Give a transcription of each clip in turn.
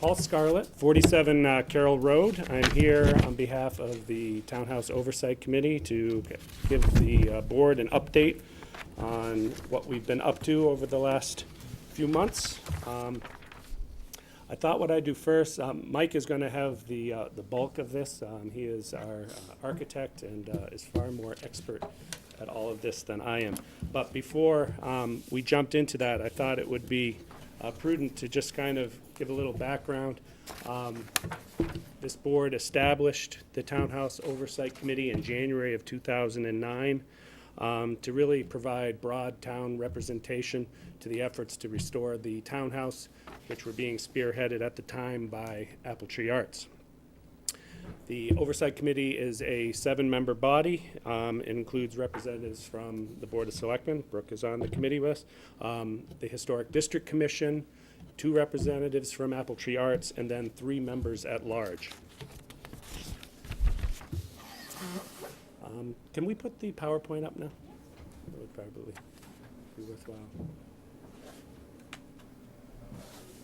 Paul Scarlett, 47 Carroll Road. I'm here on behalf of the Townhouse Oversight Committee to give the board an update on what we've been up to over the last few months. I thought what I'd do first, Mike is going to have the bulk of this. He is our architect and is far more expert at all of this than I am. But before we jumped into that, I thought it would be prudent to just kind of give a little background. This board established the Townhouse Oversight Committee in January of 2009 to really provide broad town representation to the efforts to restore the townhouse, which were being spearheaded at the time by Apple Tree Arts. The Oversight Committee is a 7-member body. It includes representatives from the Board of Selectmen. Brooke is on the committee with us. The Historic District Commission, 2 representatives from Apple Tree Arts, and then 3 members at large. Can we put the PowerPoint up now? That would probably be worthwhile.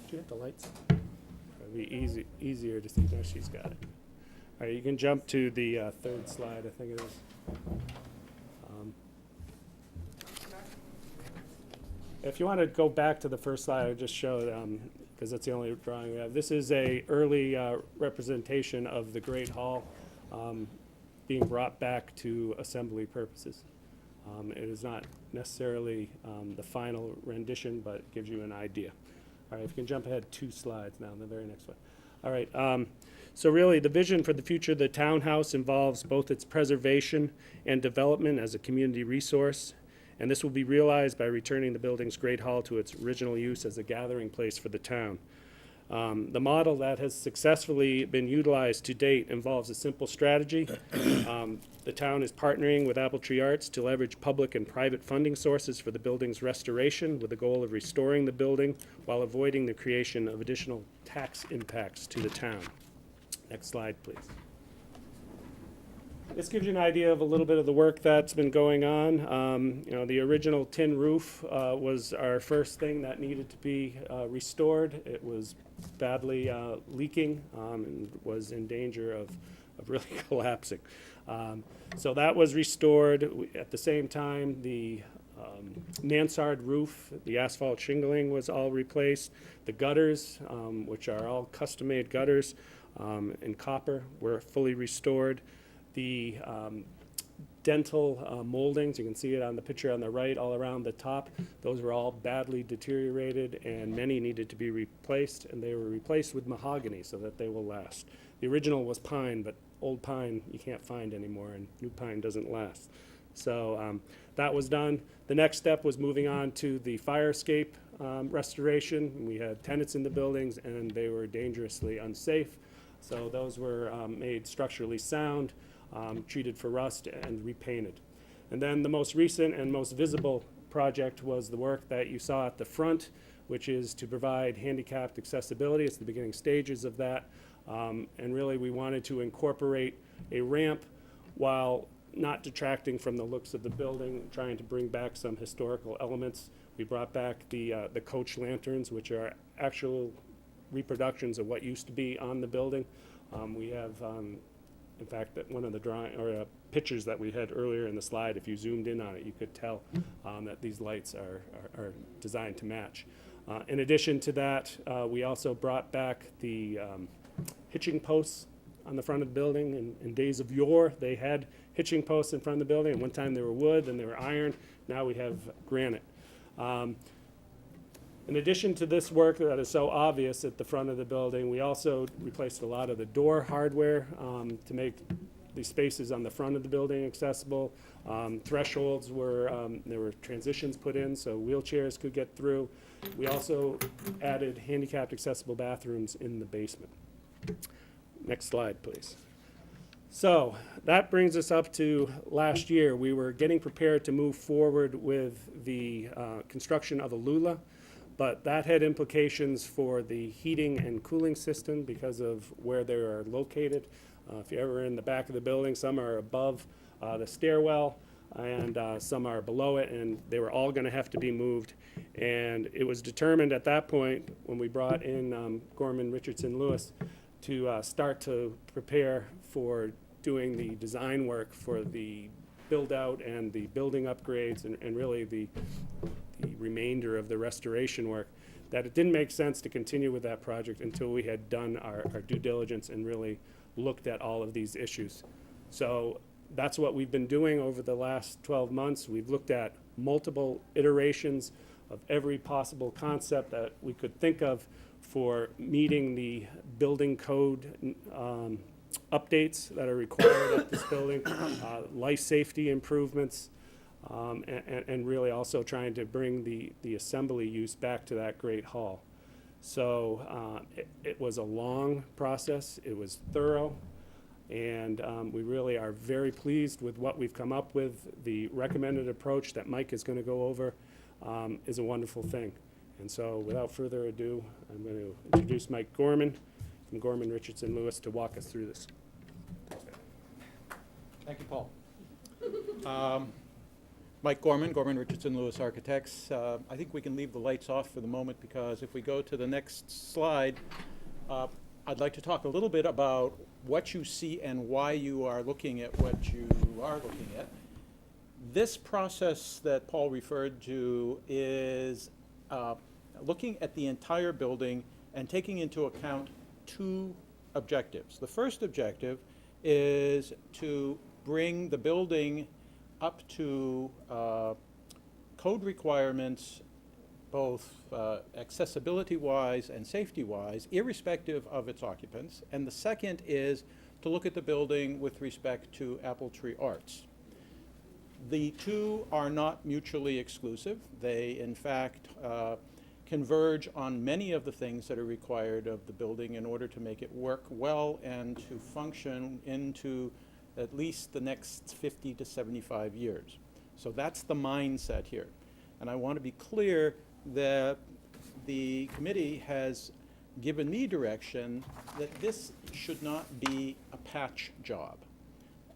Do you have the lights? Probably easier to see. No, she's got it. All right, you can jump to the 3rd slide, I think it is. If you want to go back to the first slide, I just showed, because that's the only drawing we have. This is a early representation of the Great Hall being brought back to assembly purposes. It is not necessarily the final rendition, but it gives you an idea. All right, if you can jump ahead 2 slides now, the very next one. All right, so really the vision for the future of the townhouse involves both its preservation and development as a community resource, and this will be realized by returning the building's Great Hall to its original use as a gathering place for the town. The model that has successfully been utilized to date involves a simple strategy. The town is partnering with Apple Tree Arts to leverage public and private funding sources for the building's restoration with the goal of restoring the building while avoiding the creation of additional tax impacts to the town. Next slide, please. This gives you an idea of a little bit of the work that's been going on. You know, the original tin roof was our first thing that needed to be restored. It was badly leaking and was in danger of really collapsing. So that was restored. At the same time, the mansard roof, the asphalt shingling was all replaced. The gutters, which are all custom-made gutters in copper, were fully restored. The dental moldings, you can see it on the picture on the right, all around the top, those were all badly deteriorated and many needed to be replaced, and they were replaced with mahogany so that they will last. The original was pine, but old pine you can't find anymore, and new pine doesn't last. So that was done. The next step was moving on to the fire escape restoration. We had tenants in the buildings and they were dangerously unsafe. So those were made structurally sound, treated for rust, and repainted. And then the most recent and most visible project was the work that you saw at the front, which is to provide handicapped accessibility. It's the beginning stages of that. And really we wanted to incorporate a ramp while not detracting from the looks of the building, trying to bring back some historical elements. We brought back the coach lanterns, which are actual reproductions of what used to be on the building. We have, in fact, that one of the pictures that we had earlier in the slide, if you zoomed in on it, you could tell that these lights are designed to match. In addition to that, we also brought back the hitching posts on the front of the building. In days of yore, they had hitching posts in front of the building. At one time they were wood, then they were iron. Now we have granite. In addition to this work that is so obvious at the front of the building, we also replaced a lot of the door hardware to make the spaces on the front of the building accessible. Thresholds were, there were transitions put in so wheelchairs could get through. We also added handicapped accessible bathrooms in the basement. Next slide, please. So that brings us up to last year. We were getting prepared to move forward with the construction of a Lula, but that had implications for the heating and cooling system because of where they are located. If you're ever in the back of the building, some are above the stairwell. and some are below it, and they were all going to have to be moved. And it was determined at that point, when we brought in Gorman, Richardson, Lewis, to start to prepare for doing the design work for the build-out and the building upgrades and really the remainder of the restoration work, that it didn't make sense to continue with that project until we had done our due diligence and really looked at all of these issues. So that's what we've been doing over the last 12 months. We've looked at multiple iterations of every possible concept that we could think of for meeting the building code updates that are required at this building, life safety improvements, and really also trying to bring the assembly use back to that great hall. So it was a long process. It was thorough. And we really are very pleased with what we've come up with. The recommended approach that Mike is going to go over is a wonderful thing. And so without further ado, I'm going to introduce Mike Gorman from Gorman, Richardson, Lewis to walk us through this. Thank you, Paul. Mike Gorman, Gorman, Richardson, Lewis Architects. I think we can leave the lights off for the moment, because if we go to the next slide, I'd like to talk a little bit about what you see and why you are looking at what you are looking at. This process that Paul referred to is looking at the entire building and taking into account two objectives. The first objective is to bring the building up to code requirements, both accessibility-wise and safety-wise, irrespective of its occupants. And the second is to look at the building with respect to apple tree arts. The two are not mutually exclusive. They, in fact, converge on many of the things that are required of the building in order to make it work well and to function into at least the next 50 to 75 years. So that's the mindset here. And I want to be clear that the committee has given me direction that this should not be a patch job.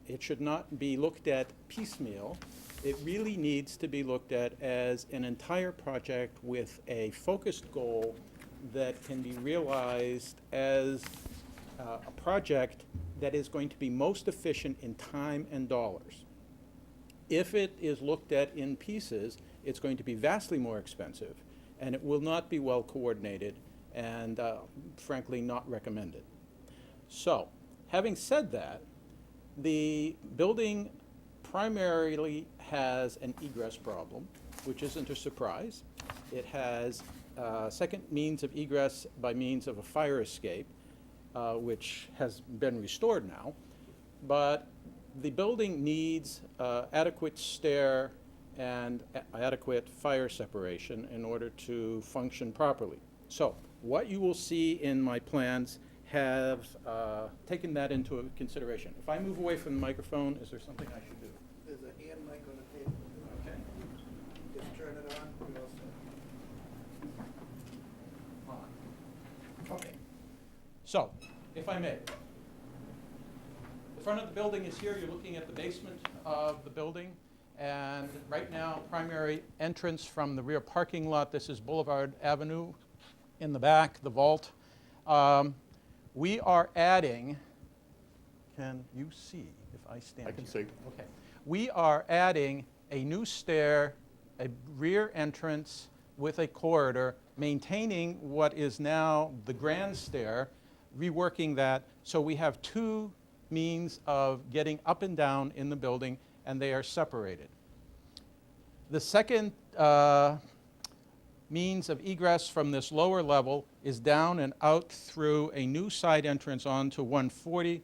It should not be looked at piecemeal. It really needs to be looked at as an entire project with a focused goal that can be realized as a project that is going to be most efficient in time and dollars. If it is looked at in pieces, it's going to be vastly more expensive, and it will not be well coordinated and frankly not recommended. So, having said that, the building primarily has an egress problem, which isn't a surprise. It has a second means of egress by means of a fire escape, which has been restored now. But the building needs adequate stair and adequate fire separation in order to function properly. So what you will see in my plans have taken that into consideration. If I move away from the microphone, is there something I should do? There's a hand mic on the table. Okay. Just turn it on. You're all set. Okay. So, if I may, the front of the building is here. You're looking at the basement of the building. And right now, primary entrance from the rear parking lot. This is Boulevard Avenue. In the back, the vault. We are adding, can you see if I stand I can here? see. Okay. We are adding a new stair, a rear entrance with a corridor, maintaining what is now the grand stair, reworking that, so we have two means of getting up and down in the building, and they are separated. The second means of egress from this lower level is down and out through a new side entrance onto 140.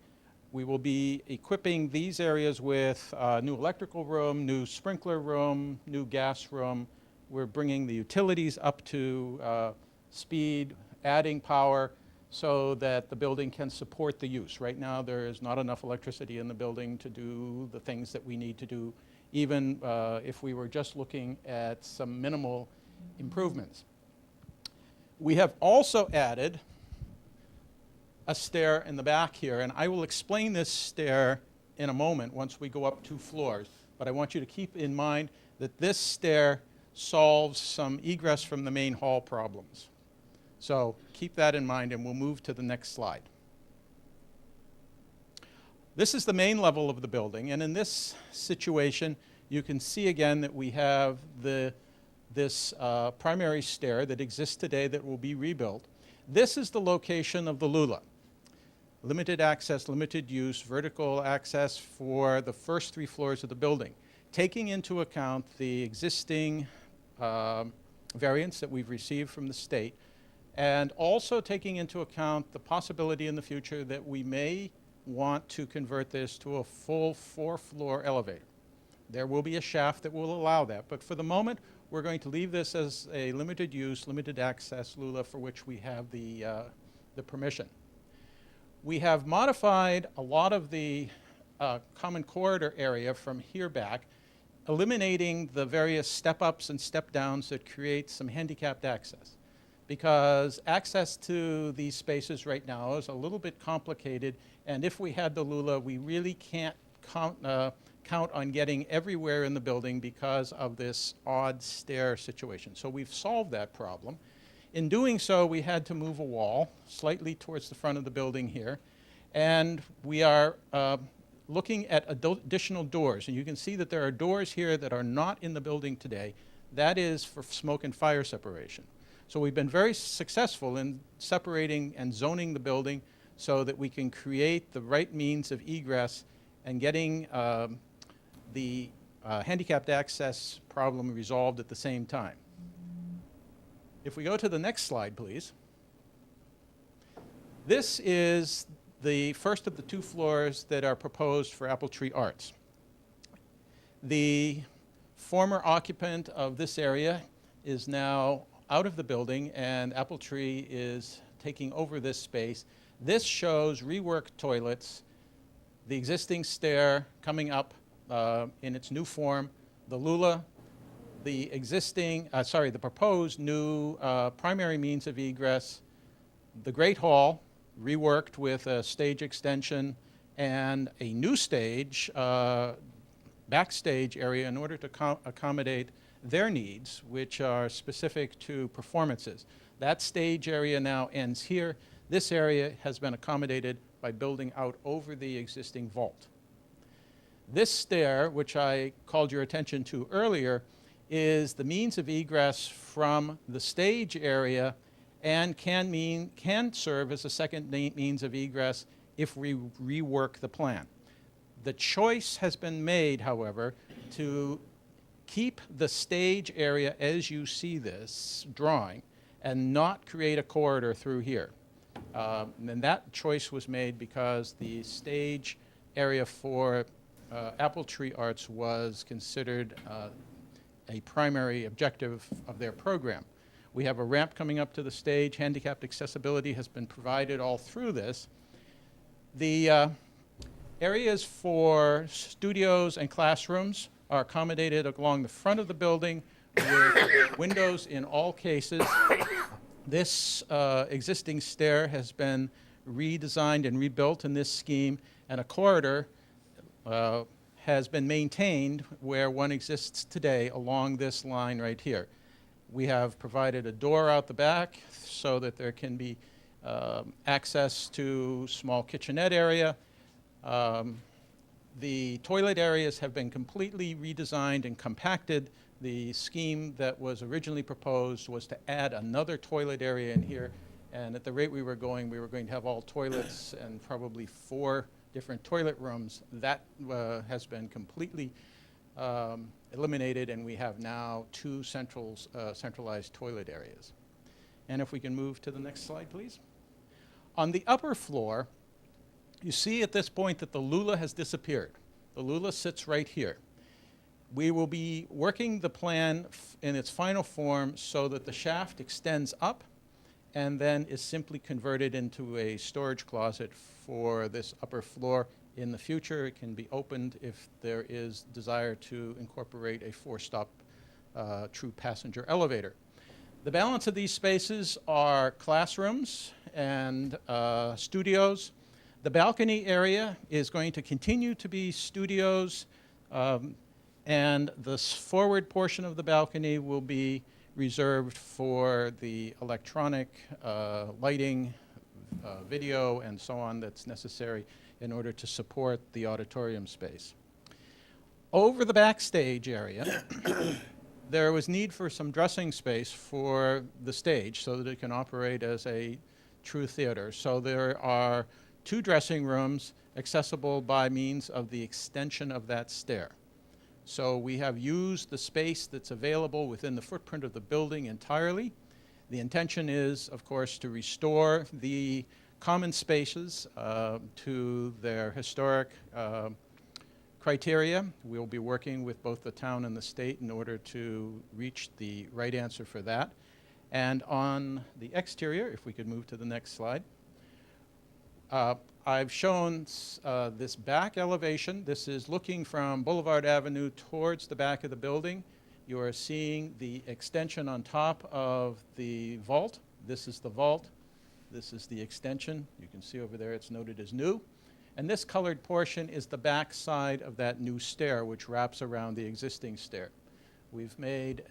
We will be equipping these areas with new electrical room, new sprinkler room, new gas room. We're bringing the utilities up to speed, adding power so that the building can support the use. Right now there is not enough electricity in the building to do the things that we need to do, even if we were just looking at some minimal improvements. We have also added a stair in the back here, and I will explain this stair in a moment once we go up 2 floors. but I want you to keep in mind that this stair solves some egress from the main hall problems. So keep that in mind, and we'll move to the next slide. This is the main level of the building, and in this situation, you can see again that we have this primary stair that exists today that will be rebuilt. This is the location of the Lula. Limited access, limited use, vertical access for the first 3 floors of the building, taking into account the existing variance that we've received from the state, and also taking into account the possibility in the future that we may want to convert this to a full 4-floor elevator. There will be a shaft that will allow that, but for the moment, we're going to leave this as a limited use, limited access Lula for which we have the permission. We have modified a lot of the common corridor area from here back, eliminating the various step-ups and step-downs that create some handicapped access. Because access to these spaces right now is a little bit complicated, and if we had the Lula, we really can't count on getting everywhere in the building because of this odd stair situation. So we've solved that problem. In doing so, we had to move a wall slightly towards the front of the building here, and we are looking at additional doors. And you can see that there are doors here that are not in the building today. That is for smoke and fire separation. So we've been very successful in separating and zoning the building so that we can create the right means of egress and getting the handicapped access problem resolved at the same time. If we go to the next slide, please. This is the first of the 2 floors that are proposed for Apple Tree Arts. The former occupant of this area is now out of the building, and Apple Tree is taking over this space. This shows reworked toilets, the existing stair coming up in its new form, the Lula, the proposed new primary means of egress, the Great Hall, reworked with a stage extension and a new stage, backstage area in order to accommodate their needs, which are specific to performances. That stage area now ends here. This area has been accommodated by building out over the existing vault. This stair, which I called your attention to earlier, is the means of egress from the stage area and can serve as a second means of egress if we rework the plan. The choice has been made, however, to keep the stage area as you see this drawing and not create a corridor through here. And that choice was made because the stage area for Apple Tree Arts was considered a primary objective of their program. We have a ramp coming up to the stage. Handicapped accessibility has been provided all through this. The areas for studios and classrooms are accommodated along the front of the building with windows in all cases. This existing stair has been redesigned and rebuilt in this scheme, and a corridor has been maintained where one exists today along this line right here. We have provided a door out the back so that there can be access to small kitchenette area. The toilet areas have been completely redesigned and compacted. The scheme that was originally proposed was to add another toilet area in here, and at the rate we were going to have all toilets and probably 4 different toilet rooms. That has been completely eliminated, and we have now 2 centralized toilet areas. And if we can move to the next slide, please. On the upper floor, you see at this point that the Lula has disappeared. The Lula sits right here. We will be working the plan in its final form so that the shaft extends up and then is simply converted into a storage closet for this upper floor. In the future, it can be opened if there is desire to incorporate a 4-stop true passenger elevator. The balance of these spaces are classrooms and studios. The balcony area is going to continue to be studios. And the forward portion of the balcony will be reserved for the electronic lighting, video, and so on that's necessary in order to support the auditorium space. Over the backstage area, there was need for some dressing space for the stage so that it can operate as a true theater. So there are 2 dressing rooms accessible by means of the extension of that stair. So we have used the space that's available within the footprint of the building entirely. The intention is, of course, to restore the common spaces to their historic criteria. We'll be working with both the town and the state in order to reach the right answer for that. And on the exterior, if we could move to the next slide, I've shown this back elevation. This is looking from Boulevard Avenue towards the back of the building. You are seeing the extension on top of the vault. This is the vault. This is the extension. You can see over there it's noted as new. And this colored portion is the back side of that new stair, which wraps around the existing stair. We've made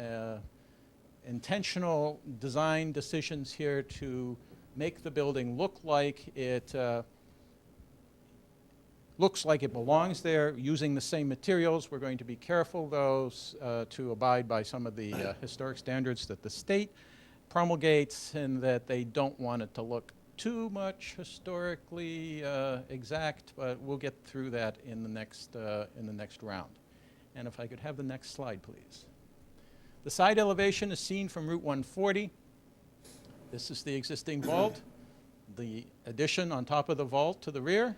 intentional design decisions here to make the building look like it belongs there, using the same materials. We're going to be careful, though, to abide by some of the historic standards that the state promulgates, and that they don't want it to look too much historically exact, but we'll get through that in the next round. And if I could have the next slide, please. The side elevation is seen from Route 140. This is the existing vault, the addition on top of the vault to the rear,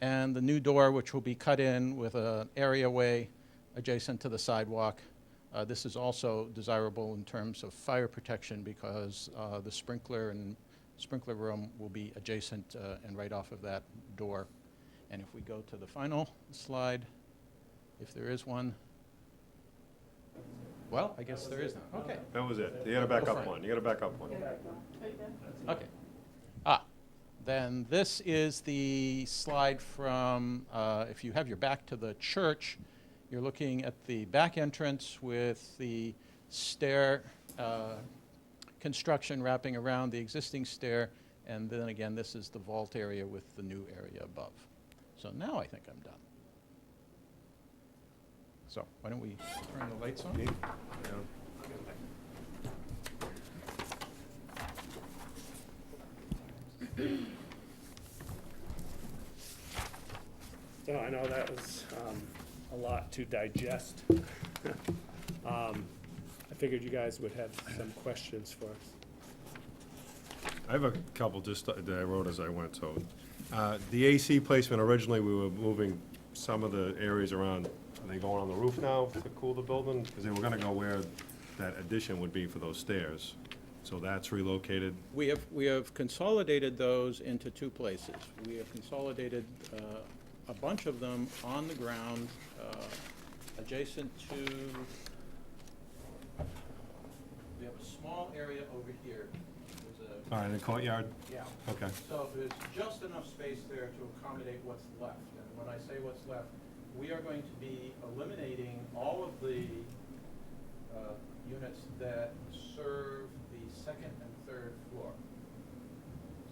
and the new door, which will be cut in with an areaway adjacent to the sidewalk. This is also desirable in terms of fire protection because the sprinkler room will be adjacent and right off of that door. And if we go to the final slide, if there is one. Well, I guess there is none. Okay. That was it. You gotta back Go for up it. one. You gotta back up one. Okay. Then this is the slide from, if you have your back to the church, you're looking at the back entrance with the stair construction wrapping around the existing stair, and then again, this is the vault area with the new area above. So now I think I'm done. So why don't we turn the lights on? So I know that was a lot to digest. I figured you guys would have some questions for us. I have a couple just that I wrote as I went, so. The AC placement, originally, we were moving some of the areas around. Are they going on the roof now to cool the building? Because they were gonna go where that addition would be for those stairs. So that's relocated. We have consolidated those into 2 places. We have consolidated a bunch of them on the ground adjacent to, we have a small area over here. There's All right, in the courtyard? yeah. Okay. So there's just enough space there to accommodate what's left. And when I say what's left, we are going to be eliminating all of the units that serve the 2nd and 3rd floor.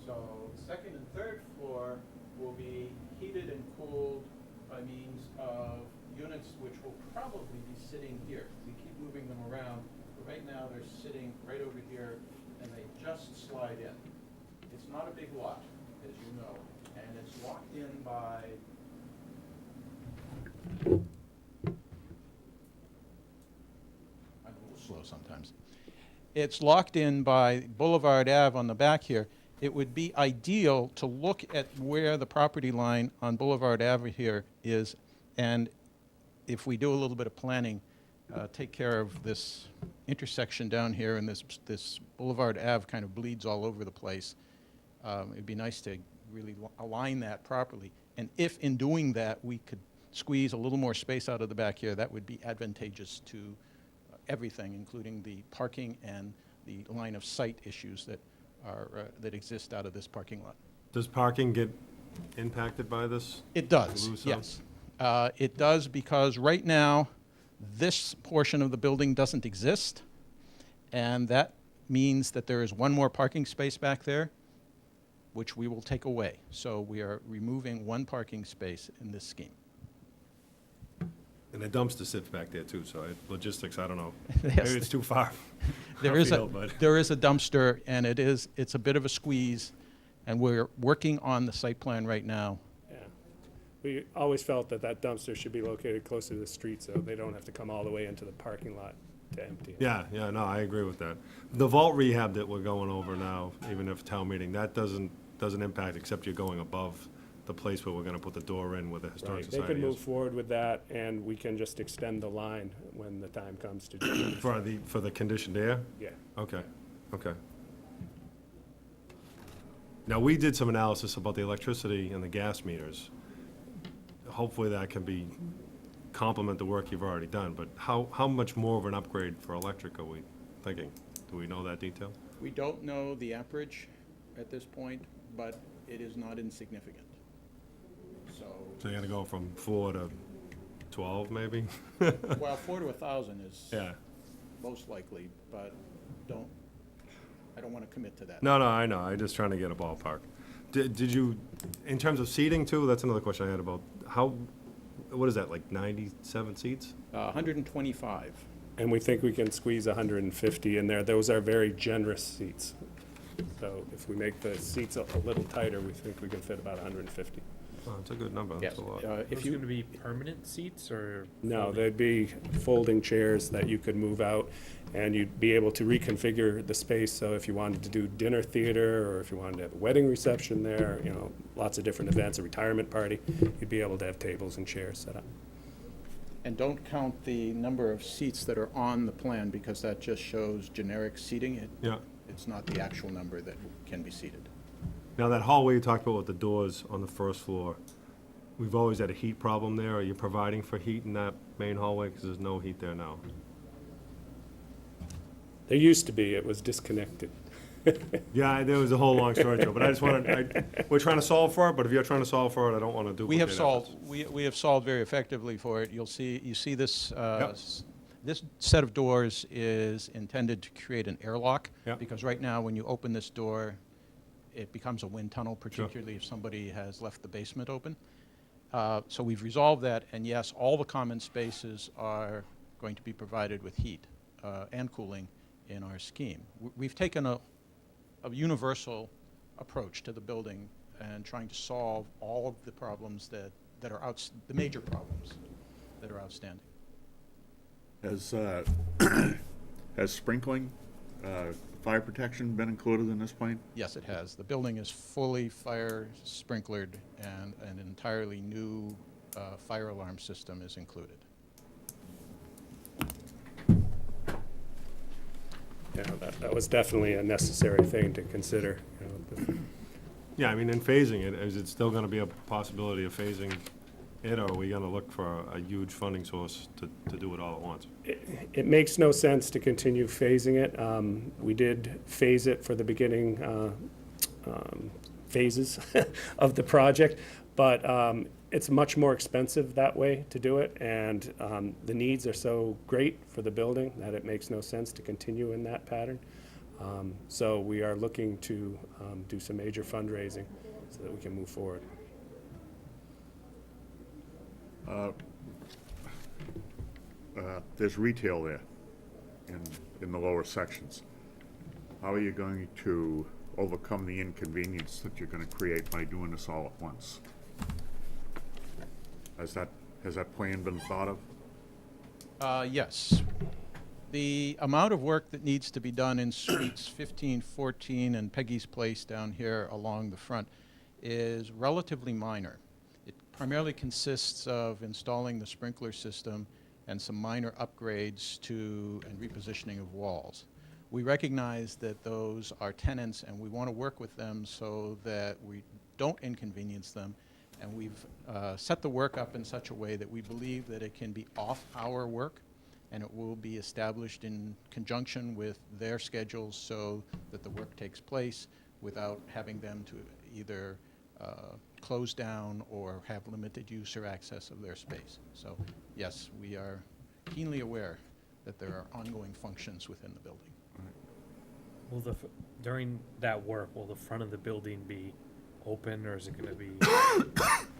So the 2nd and 3rd floor will be heated and cooled by means of units which will probably be sitting here. We keep moving them around, but right now they're sitting right over here, and they just slide in. It's not a big lot, as you know, and it's locked in by I'm a little slow sometimes. It's locked in by Boulevard Ave on the back here. It would be ideal to look at where the property line on Boulevard Ave here is, and if we do a little bit of planning, take care of this intersection down here, and this Boulevard Ave kind of bleeds all over the place. It'd be nice to really align that properly. And if in doing that, we could squeeze a little more space out of the back here, that would be advantageous to everything, including the parking and the line of sight issues that exist out of this parking lot. Does parking get impacted by this? It does, Lose some? yes. It does because right now, This portion of the building doesn't exist, and that means that there is one more parking space back there, which we will take away. So we are removing one parking space in this scheme. And the dumpster sits back there too, so logistics, I don't know. Yes. Maybe it's too far. There is upfield, but- there is a dumpster, and it's a bit of a squeeze, and we're working on the site plan right now. Yeah. We always felt that that dumpster should be located closer to the street, so they don't have to come all the way into the parking lot to empty it. Yeah, no, I agree with that. The vault rehab that we're going over now, even if town meeting, that doesn't impact, except you're going above the place where we're gonna put the door in where the historic Right, they society could move is. forward with that, and we can just extend the line when the time comes to do it. For the conditioned air? Yeah. Okay. Now, we did some analysis about the electricity and the gas meters. Hopefully that can be, complement the work you've already done, but how much more of an upgrade for electric are we thinking? Do we know that detail? We don't know the amperage at this point, but it is not insignificant. So you're gonna go from 4 to 12, maybe? Well, 4 to 1,000 is Yeah. most likely, but I don't want to commit to that. No, I know, I'm just trying to get a ballpark. Did you, in terms of seating too, that's another question I had about, what is that, like 97 seats? 125. And we think we can squeeze 150 in there. Those are very generous seats. So if we make the seats a little tighter, we think we can fit about 150. Oh, that's a good number, Yes. that's a lot. If Those you going to be permanent seats or? No, folding? they'd be folding chairs that you could move out, and you'd be able to reconfigure the space, so if you wanted to do dinner theater, or if you wanted to have a wedding reception there, lots of different events, a retirement party, you'd be able to have tables and chairs set up. And don't count the number of seats that are on the plan, because that just shows generic seating. Yeah. It's not the actual number that can be seated. Now, that hallway you talked about with the doors on the first floor, we've always had a heat problem there. Are you providing for heat in that main hallway? Because there's no heat there now. There used to be, it was disconnected. Yeah, there was a whole long story to it, but I just wanted, we're trying to solve for it, but if you're trying to solve for it, I don't want to duplicate We have efforts. solved, we have solved very effectively for it. You see this, Yep. this set of doors is intended to create an airlock. Yep. Because right now, when you open this door, it becomes a wind tunnel, particularly if somebody has left the basement open. So we've resolved that, and yes, all the common spaces are going to be provided with heat and cooling in our scheme. We've taken a universal approach to the building and trying to solve all of the problems that are the major problems that are outstanding. Has sprinkling, fire protection been included in this plan? Yes, it has. The building is fully fire sprinklered, and an entirely new fire alarm system is included. Yeah, that was definitely a necessary thing to consider. Yeah, I mean, in phasing it, is it still going to be a possibility of phasing it, or are we going to look for a huge funding source to do it all at once? It makes no sense to continue phasing it. We did phase it for the beginning phases of the project, but it's much more expensive that way to do it, and the needs are so great for the building that it makes no sense to continue in that pattern. So we are looking to do some major fundraising so that we can move forward. There's retail there in the lower sections. How are you going to overcome the inconvenience that you're gonna create by doing this all at once? Has that plan been thought of? Yes. The amount of work that needs to be done in suites 15, 14, and Peggy's Place down here along the front is relatively minor. It primarily consists of installing the sprinkler system and some minor upgrades to and repositioning of walls. We recognize that those are tenants, and we want to work with them so that we don't inconvenience them. And we've set the work up in such a way that we believe that it can be off-hour work, and it will be established in conjunction with their schedules so that the work takes place without having them to either close down or have limited use or access of their space. So yes, we are keenly aware that there are ongoing functions within the building. Will during that work, will the front of the building be open, or is it gonna be,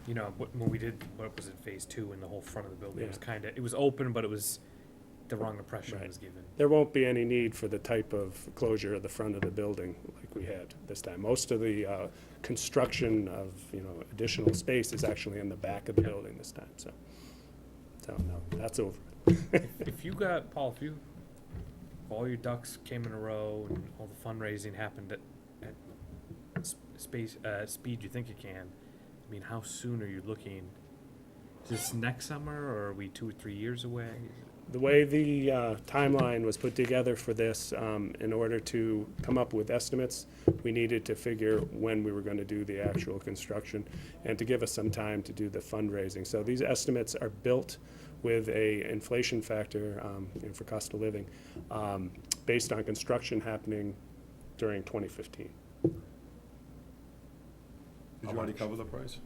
you know, when we did, what was it, phase 2, and the whole front of the building was Yeah. it was open, but it was, the wrong impression Right. was given. There won't be any need for the type of closure of the front of the building like we had this time. Most of the construction of, you know, additional space is actually in the back of the building this time, so no, that's over. If you got, Paul, if all your ducks came in a row and all the fundraising happened at speed you think you can, I mean, how soon are you looking? Is this next summer, or are we 2 or 3 years away? The way the timeline was put together for this, in order to come up with estimates, we needed to figure when we were going to do the actual construction and to give us some time to do the fundraising. So these estimates are built with a inflation factor, you know, for cost of living, based on construction happening during 2015. Did you already cover the price?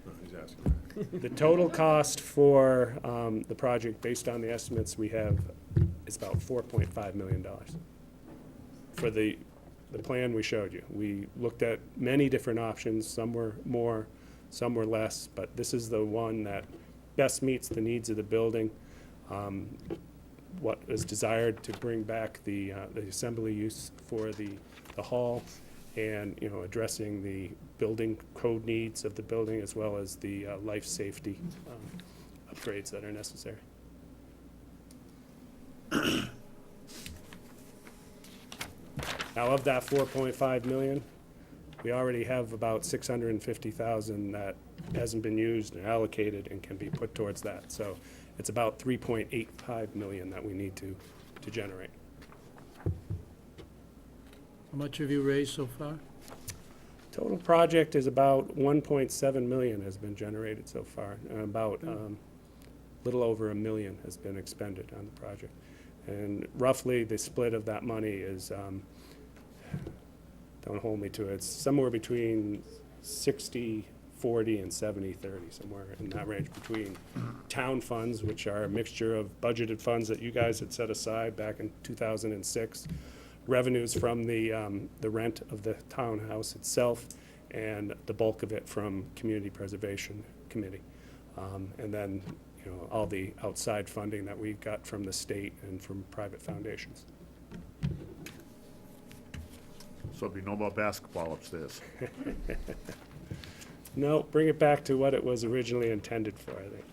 No, he's asking. The total cost for the project, based on the estimates we have, is about $4.5 million. For the plan we showed you, we looked at many different options. Some were more, some were less, but this is the one that best meets the needs of the building. What is desired to bring back the assembly use for the hall, and, you know, addressing the building code needs of the building, as well as the life safety upgrades that are necessary. Now, of that 4.5 million, we already have about 650,000 that hasn't been used and allocated and can be put towards that. So it's about 3.85 million that we need to generate. How much have you raised so far? Total project is about 1.7 million has been generated so far, and about little over $1 million has been expended on the project. And roughly, the split of that money is, don't hold me to it, it's somewhere between 60-40 and 70-30, somewhere in that range, between town funds, which are a mixture of budgeted funds that you guys had set aside back in 2006, revenues from the rent of the townhouse itself, and the bulk of it from Community Preservation Committee. And then, you know, all the outside funding that we got from the state and from private foundations. So there'll be no more basketball upstairs. No, bring it back to what it was originally intended for, I think.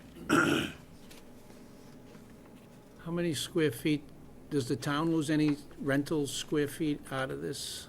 How many square feet, does the town lose any rental square feet out of this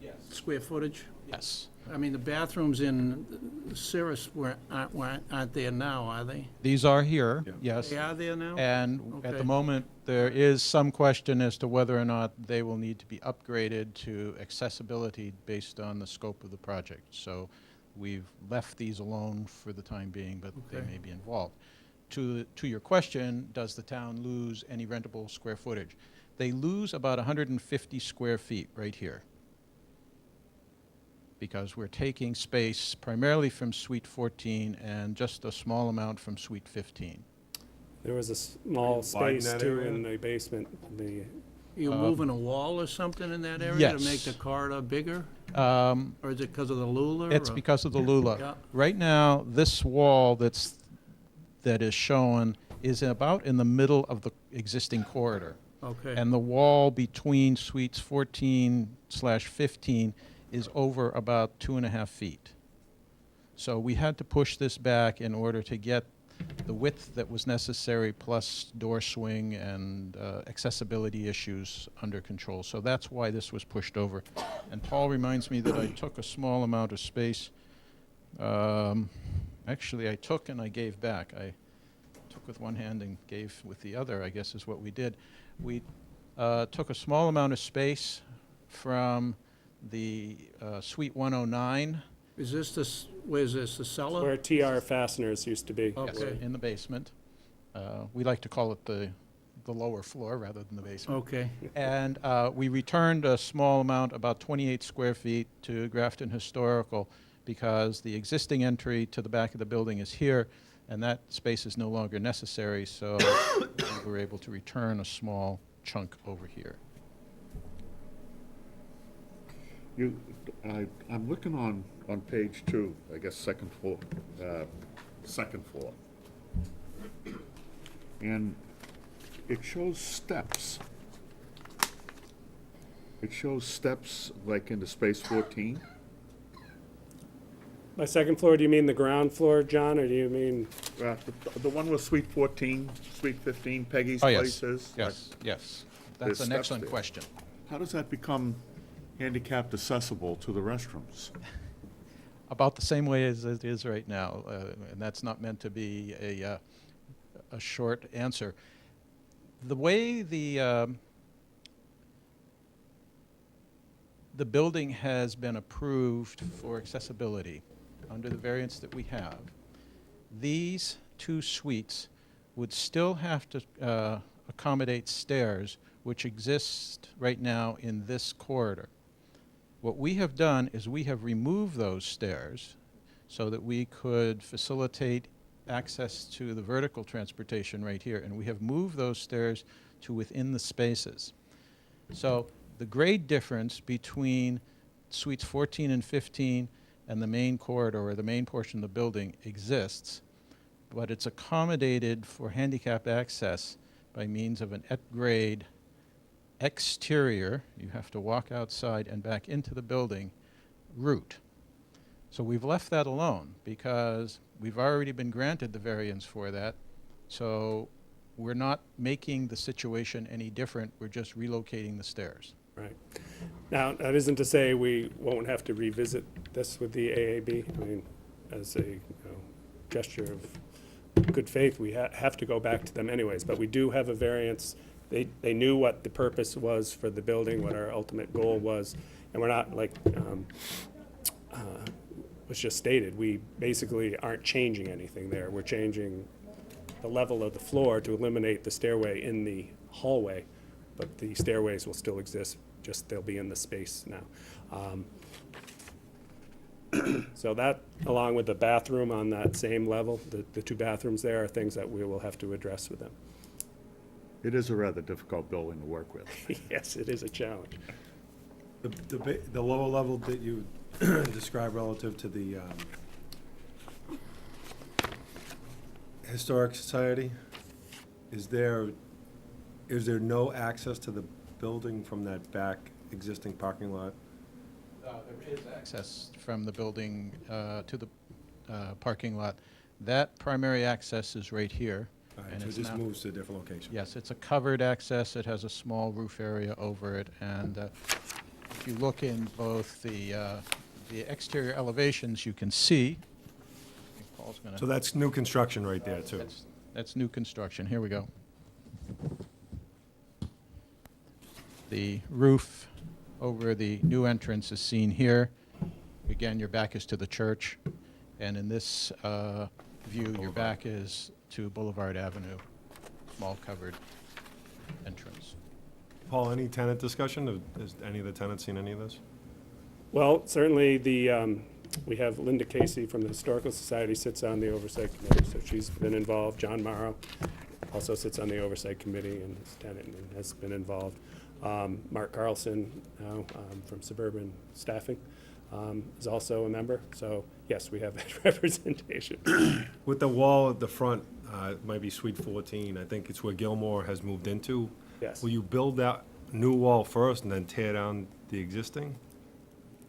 Yes. square footage? Yes. I mean, the bathrooms in Cirrus aren't there now, are they? These are here, Yeah. yes. They are there now? And at the Okay. moment, there is some question as to whether or not they will need to be upgraded to accessibility based on the scope of the project. So we've left these alone for the time being, but they Okay. may be involved. To your question, does the town lose any rentable square footage? They lose about 150 square feet right here, because we're taking space primarily from Suite 14 and just a small amount from Suite 15. There was a small Widen space that too area? in the basement, You moving a wall or something in that area to make Yes. the corridor bigger? Um, Or is it because of the Lula? It's or- because of the Lula. Yeah. Right now, this wall that is shown is about in the middle of the existing corridor. Okay, And the wall between Suites 14/15 is over about 2.5 feet. So we had to push this back in order to get the width that was necessary, plus door swing and accessibility issues under control. So that's why this was pushed over. And Paul reminds me that I took a small amount of space. Actually, I took and I gave back. I took with one hand and gave with the other, I guess is what we did. We took a small amount of space from the Suite 109. is this where is this, the cellar? where TR Fasteners used to be. Yes, Okay. in the basement. We like to call it the lower floor rather than the basement. Okay, And we returned a small amount, about 28 square feet, to Grafton Historical, because the existing entry to the back of the building is here, and that space is no longer necessary, so we were able to return a small chunk over here. I'm looking on page 2, I guess second floor. And it shows steps. It shows steps like into space 14. By second floor, do you mean the ground floor, John, or do you mean? The one with suite 14, suite 15, Peggy's Oh, yes. place is? Yes. There's That's an steps excellent there. question. How does that become handicapped accessible to the restrooms? About the same way as it is right now, and that's not meant to be a short answer. The way the building has been approved for accessibility under the variance that we have, these 2 suites would still have to accommodate stairs which exist right now in this corridor. What we have done is we have removed those stairs so that we could facilitate access to the vertical transportation right here, and we have moved those stairs to within the spaces. So the grade difference between suites 14 and 15 and the main corridor, or the main portion of the building, exists, but it's accommodated for handicap access by means of an at-grade exterior, you have to walk outside and back into the building, route. So we've left that alone because we've already been granted the variance for that. So we're not making the situation any different, we're just relocating the stairs. Right. Now, that isn't to say we won't have to revisit this with the AAB. I mean, as a gesture of good faith, we have to go back to them anyways, but we do have a variance. They knew what the purpose was for the building, what our ultimate goal was, and we're not, like was just stated, we basically aren't changing anything there. We're changing the level of the floor to eliminate the stairway in the hallway, but the stairways will still exist, just they'll be in the space now. So that, along with the bathroom on that same level, the 2 bathrooms there are things that we will have to address with them. It is a rather difficult building to work with. Yes, it is a challenge. The lower level that you described relative to the Historic Society, is there no access to the building from that back existing parking lot? There is access from the building to the parking lot. That primary access is right here. All right, And so it it's just now- moves to a different location? Yes, it's a covered access. It has a small roof area over it, and if you look in both the exterior elevations, you can see. I think Paul's gonna. So that's new construction right there, too? That's new construction. Here we go. The roof over the new entrance is seen here. Again, your back is to the church, and in this view, your back is to Boulevard Avenue, small covered entrance. Paul, any tenant discussion? Has any of the tenants seen any of this? Well, certainly we have Linda Casey from the Historical Society sits on the Oversight Committee, so she's been involved. John Morrow also sits on the Oversight Committee and is tenant and has been involved. Mark Carlson now from Suburban Staffing is also a member. So yes, we have that representation. With the wall at the front, it might be Suite 14, I think it's where Gilmore has moved into. Yes. Will you build that new wall first and then tear down the existing?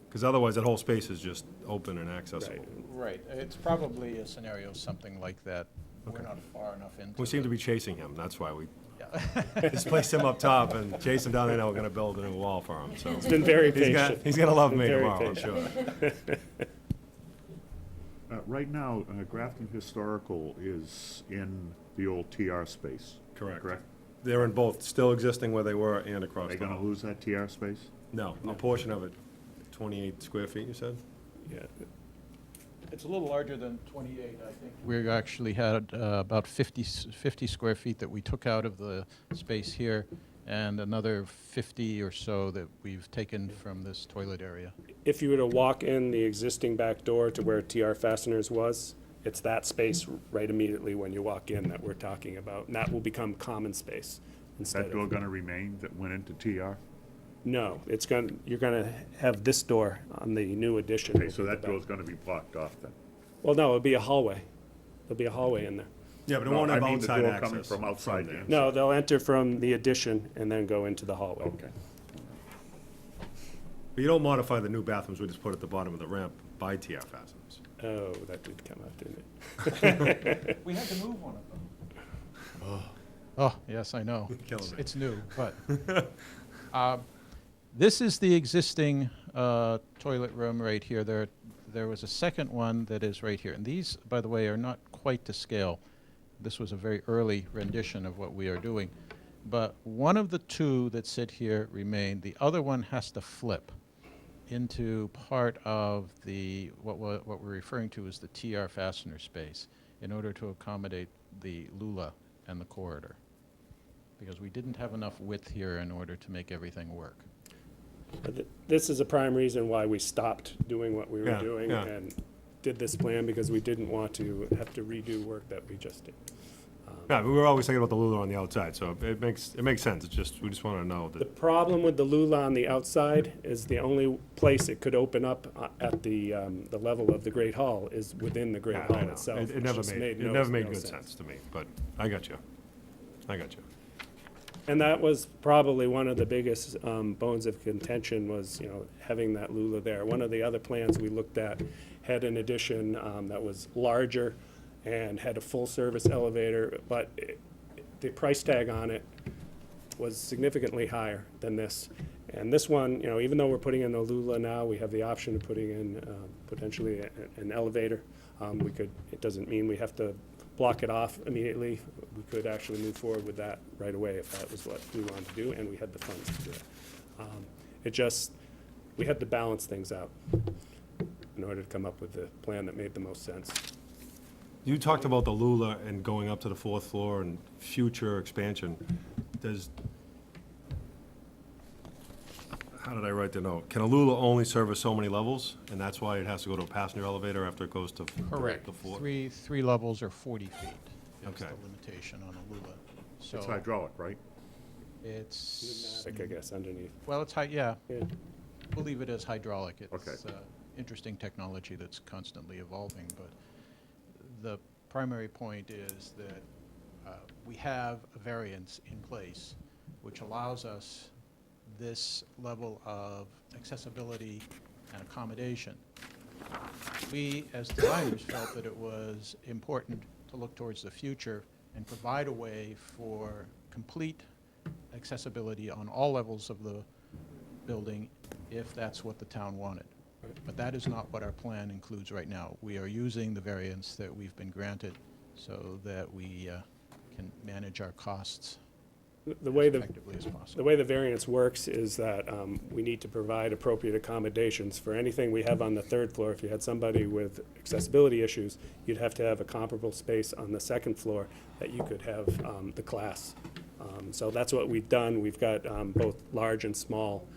Because otherwise, that whole space is just open and accessible. Right. Right. It's probably a scenario something like that. We're not far enough into We seem to the- be chasing him, that's why we Yeah. just placed him up top and chase him down there, now we're gonna build a new wall for him, so. It's been very He's patient. he's gonna love Been me very tomorrow, I'm patient. sure. Right now, Grafton Historical is in the old TR space. Correct. Correct? They're in both, still existing where they were and Are across they the gonna hall. lose that TR space? No, a portion of it, 28 square feet, you said? Yeah. It's a little larger than 28, I think. We actually had about 50 square feet that we took out of the space here, and another 50 or so that we've taken from this toilet area. If you were to walk in the existing back door to where TR Fasteners was, It's that space right immediately when you walk in that we're talking about, and that will become common space instead That door of. gonna remain that went into TR? No, you're gonna have this door on the new addition. Okay, so that door's gonna be blocked off then? Well, no, it'll be a hallway. There'll be a hallway in there. Yeah, but it No, won't have I mean the outside door access. coming from outside there. the No, they'll enter from the addition and then go into the hallway. Okay. But you don't modify the new bathrooms we just put at the bottom of the ramp by TR fasteners. Oh, that did come out, didn't it? We had to move one of them. Oh, yes, I know. Killing me. It's new, but. This is the existing toilet room right here. There was a second one that is right here. And these, by the way, are not quite to scale. This was a very early rendition of what we are doing. But one of the two that sit here remain. The other one has to flip into part of the, what we're referring to as the TR fastener space in order to accommodate the Lula and the corridor. Because we didn't have enough width here in order to make everything work. But this is a prime reason why we stopped doing what we were Yeah, doing yeah. and did this plan, because we didn't want to have to redo work that we just did. Yeah, we were always thinking about the Lula on the outside, so it makes sense. It's just, we just want to know The that, problem with the Lula on the outside is the only place it could open up at the level of the Great Hall is within the Great yeah, Hall I know. itself. It which never just made, it no- never made no good sense to me, but I got you. I got you. And that was probably one of the biggest bones of contention was, having that Lula there. One of the other plans we looked at had an addition that was larger and had a full-service elevator, but the price tag on it was significantly higher than this. And this one, even though we're putting in a Lula now, we have the option of putting in potentially an elevator. It doesn't mean we have to block it off immediately. We could actually move forward with that right away if that was what we wanted to do, and we had the funds to do it. We had to balance things out in order to come up with the plan that made the most sense. You talked about the Lula and going up to the fourth floor and future expansion. How did I write the note? Can a Lula only service so many levels, and that's why it has to go to a passenger elevator after it goes to the floor? Three levels or 40 feet is Okay. the limitation on a Lula. So It's hydraulic, right? it's, Pneumatic, I guess, underneath. well, it's Yeah. we'll leave it as hydraulic. Okay. It's interesting technology that's constantly evolving, but the primary point is that we have a variance in place which allows us this level of accessibility and accommodation. We, as designers, felt that it was important to look towards the future and provide a way for complete accessibility on all levels of the building if that's what the town wanted. But that is not what our plan includes right now. We are using the variance that we've been granted so that we can manage our costs The way as the effectively as The possible. way the variance works is that we need to provide appropriate accommodations for anything we have on the third floor. If you had somebody with accessibility issues, you'd have to have a comparable space on the second floor that you could have the class. So that's what we've done. We've got both large and small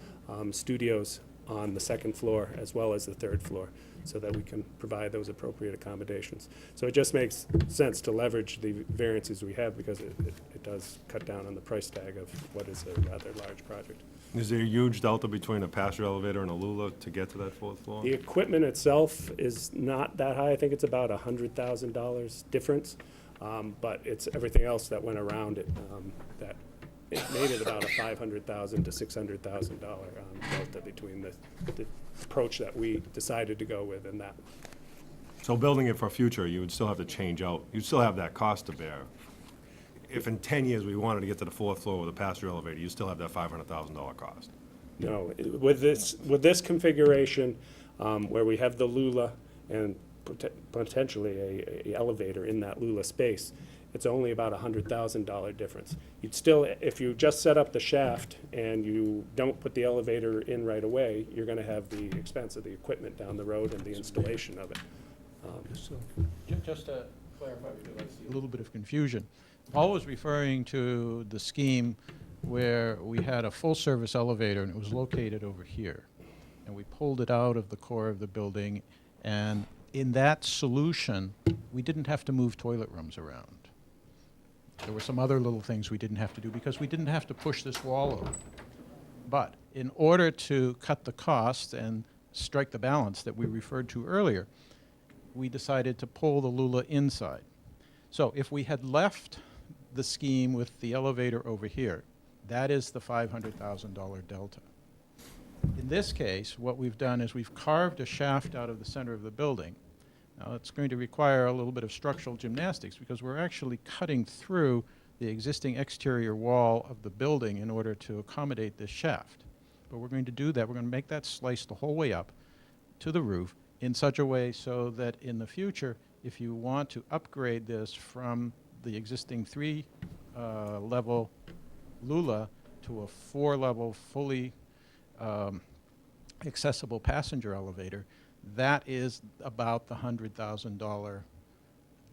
studios on the second floor as well as the third floor, so that we can provide those appropriate accommodations. So it just makes sense to leverage the variances we have, because it does cut down on the price tag of what is a rather large project. Is there a huge delta between a passenger elevator and a Lula to get to that fourth floor? The equipment itself is not that high. I think it's about $100,000 difference, but it's everything else that went around it that it made it about a $500,000 to $600,000 delta between the approach that we decided to go with and that. So building it for future, you would still have to change out, you'd still have that cost to bear. If in 10 years we wanted to get to the fourth floor with a passenger elevator, you still have that $500,000 cost. No, with this configuration, where we have the Lula and potentially a elevator in that Lula space, it's only about a $100,000 difference. You'd still, if you just set up the shaft and you don't put the elevator in right away, you're gonna have the expense of the equipment down the road and the installation of it. Just to clarify, because I see a little bit of confusion. Paul was referring to the scheme where we had a full-service elevator and it was located over here. And we pulled it out of the core of the building and in that solution, we didn't have to move toilet rooms around. There were some other little things we didn't have to do because we didn't have to push this wall over. But in order to cut the cost and strike the balance that we referred to earlier, we decided to pull the Lula inside. So if we had left the scheme with the elevator over here, that is the $500,000 delta. In this case, what we've done is we've carved a shaft out of the center of the building. Now, it's going to require a little bit of structural gymnastics because we're actually cutting through the existing exterior wall of the building in order to accommodate this shaft. But we're going to do that. We're going to make that slice the whole way up to the roof in such a way so that in the future, if you want to upgrade this from the existing three-level Lula to a four-level, fully accessible passenger elevator, that is about the $100,000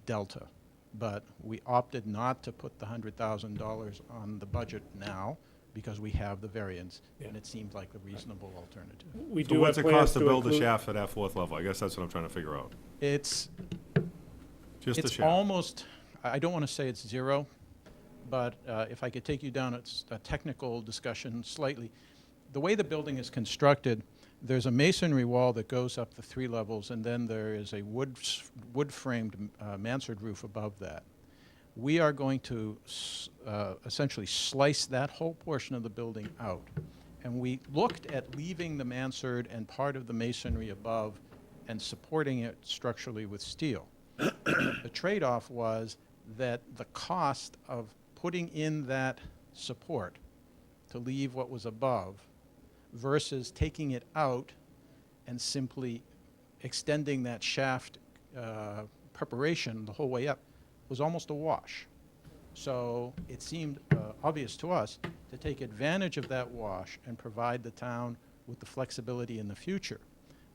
delta. But we opted not to put the $100,000 on the budget now because we have the variance, and it seemed like a reasonable alternative. We So do what's have it cost plans to to build a include. shaft for that fourth level? I guess that's what I'm trying to figure out. It's Just the it's shaft. almost, I don't want to say it's zero, but if I could take you down a technical discussion slightly. The way the building is constructed, there's a masonry wall that goes up the three levels, and then there is a wood-framed mansard roof above that. We are going to essentially slice that whole portion of the building out. And we looked at leaving the mansard and part of the masonry above and supporting it structurally with steel. The trade-off was that the cost of putting in that support to leave what was above versus taking it out and simply extending that shaft preparation the whole way up was almost a wash. So it seemed obvious to us to take advantage of that wash and provide the town with the flexibility in the future.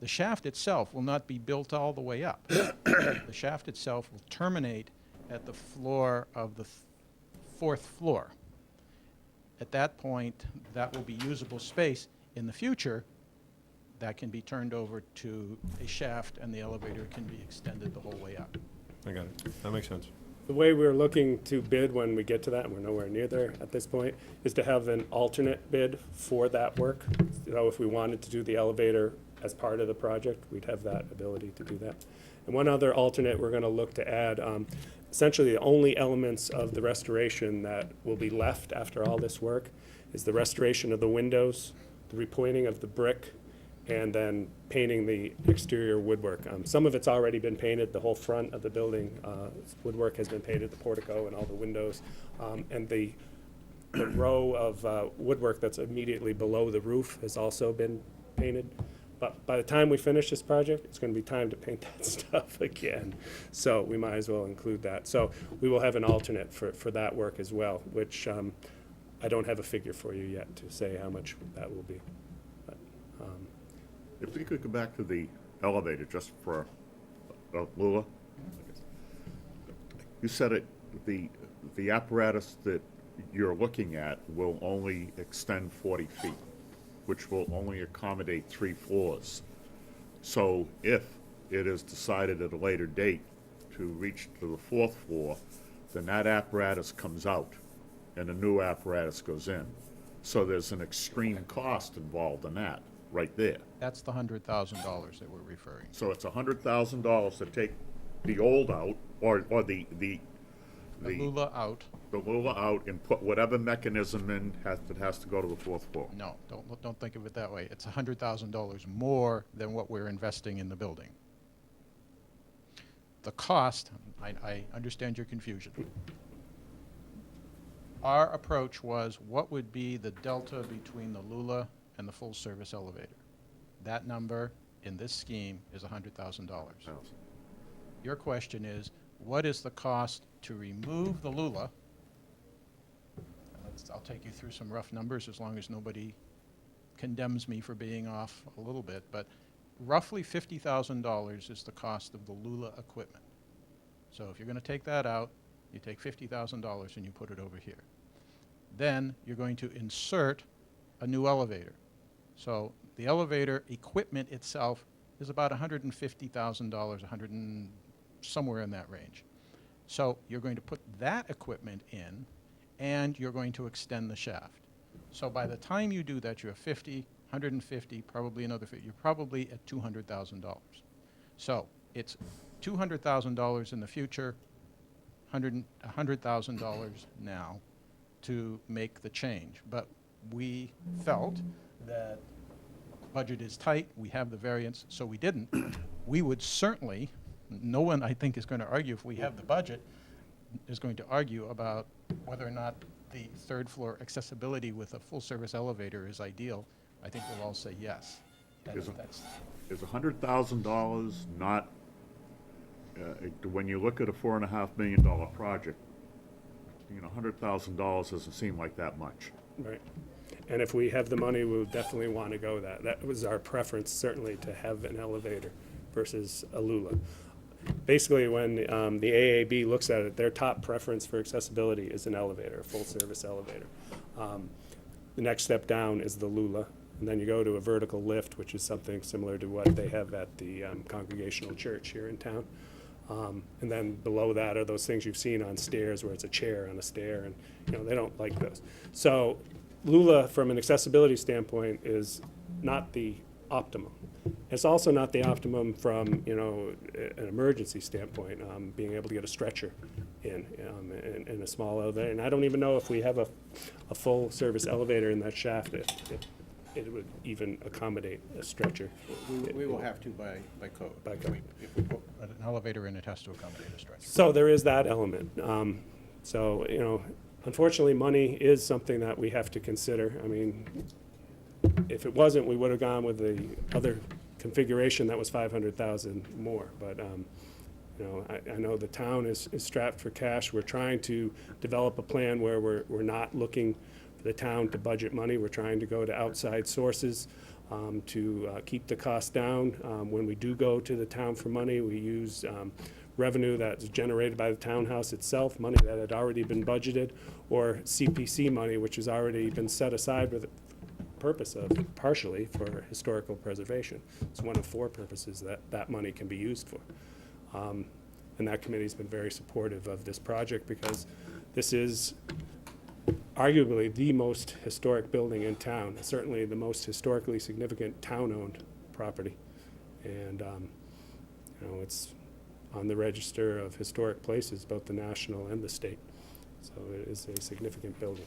The shaft itself will not be built all the way up. The shaft itself will terminate at the floor of the fourth floor. At that point, that will be usable space. In the future, that can be turned over to a shaft and the elevator can be extended the whole way up. I got it. That makes sense. The way we're looking to bid when we get to that, and we're nowhere near there at this point, is to have an alternate bid for that work. You know, if we wanted to do the elevator as part of the project, we'd have that ability to do that. And one other alternate we're gonna look to add, essentially the only elements of the restoration that will be left after all this work is the restoration of the windows, the repointing of the brick, and then painting the exterior woodwork. Some of it's already been painted, the whole front of the building, woodwork has been painted, the portico and all the windows. And the row of woodwork that's immediately below the roof has also been painted. But by the time we finish this project, it's gonna be time to paint that stuff again. So we might as well include that. So we will have an alternate for that work as well, which I don't have a figure for you yet to say how much that will be. But, If we could go back to the elevator just for Lula. You said it, the apparatus that you're looking at will only extend 40 feet, which will only accommodate 3 floors. So if it is decided at a later date to reach to the 4th floor, then that apparatus comes out and a new apparatus goes in. So there's an extreme cost involved in that, right there. That's the $100,000 that we're referring. So it's $100,000 to take the old out, or the The Lula out. the Lula out and put whatever mechanism in that has to go to the 4th floor. No, don't think of it that way. It's $100,000 more than what we're investing in the building. The cost, I understand your confusion. Our approach was what would be the delta between the Lula and the full-service elevator. That number in this scheme is $100,000. Your question is, what is the cost to remove the Lula? I'll take you through some rough numbers as long as nobody condemns me for being off a little bit, but roughly $50,000 is the cost of the Lula equipment. So if you're going to take that out, you take $50,000 and you put it over here. Then you're going to insert a new elevator. So the elevator equipment itself is about $150,000, somewhere in that range. So you're going to put that equipment in, and you're going to extend the shaft. So by the time you do that, you have 50, 150, probably another 50. You're probably at $200,000. So it's $200,000 in the future, $100,000 now to make the change. But we felt that budget is tight, we have the variance, so we didn't. We would certainly, no one I think is going to argue if we have the budget, is going to argue about whether or not the third floor accessibility with a full-service elevator is ideal. I think we'll all say yes. Is it- That's, Is $100,000 not, when you look at a $4.5 million project, $100,000 doesn't seem like that much. Right. And if we have the money, we would definitely want to go that. That was our preference, certainly, to have an elevator versus a Lula. Basically, when the AAB looks at it, their top preference for accessibility is an elevator, a full-service elevator. The next step down is the Lula, and then you go to a vertical lift, which is something similar to what they have at the Congregational Church here in town. And then below that are those things you've seen on stairs where it's a chair on a stair, and they don't like those. So Lula, from an accessibility standpoint, is not the optimum. It's also not the optimum from an emergency standpoint, being able to get a stretcher in a small elevator. And I don't even know if we have a full service elevator in that shaft if it would even accommodate a stretcher. we will have to by code. By code. If we put an elevator in, it has to accommodate a stretcher. So there is that element. Unfortunately, money is something that we have to consider. I mean, if it wasn't, we would have gone with the other configuration that was 500,000 more. But I know the town is strapped for cash. We're trying to develop a plan where we're not looking for the town to budget money. We're trying to go to outside sources to keep the cost down. When we do go to the town for money, we use revenue that's generated by the townhouse itself, money that had already been budgeted, or CPC money, which has already been set aside with the purpose of, partially, for historical preservation. It's one of 4 purposes that money can be used for. And that committee's been very supportive of this project because this is arguably the most historic building in town, certainly the most historically significant town-owned property. And, it's on the register of historic places, both the national and the state. So it is a significant building.